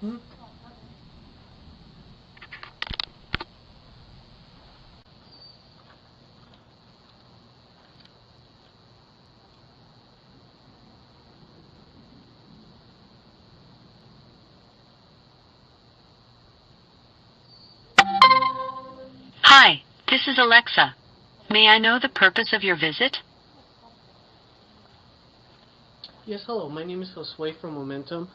Hmm? Hi, this is Alexa. May I know the purpose of your visit? Yes, hello. My name is Josue from Momentum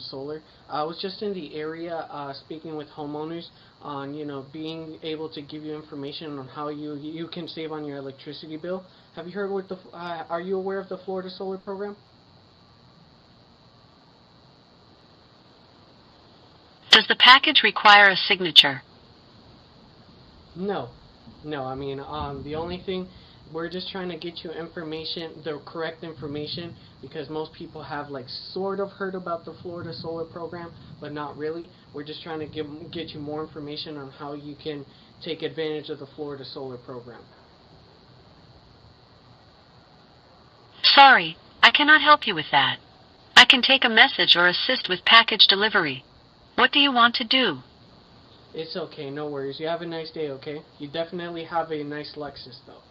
Solar. I was just in the area speaking with homeowners on, being able to give you information on how you can save on your electricity bill. Have you heard are you aware of the Florida Solar Program? Does the package require a signature? No, no. I mean, the only thing we're just trying to get you information, the correct information, because most people have like sort of heard about the Florida Solar Program, but not really. We're just trying to get you more information on how you can take advantage of the Florida Solar Program. Sorry, I cannot help you with that. I can take a message or assist with package delivery. What do you want to do? It's okay, no worries. You have a nice day, okay? You definitely have a nice Lexus, though.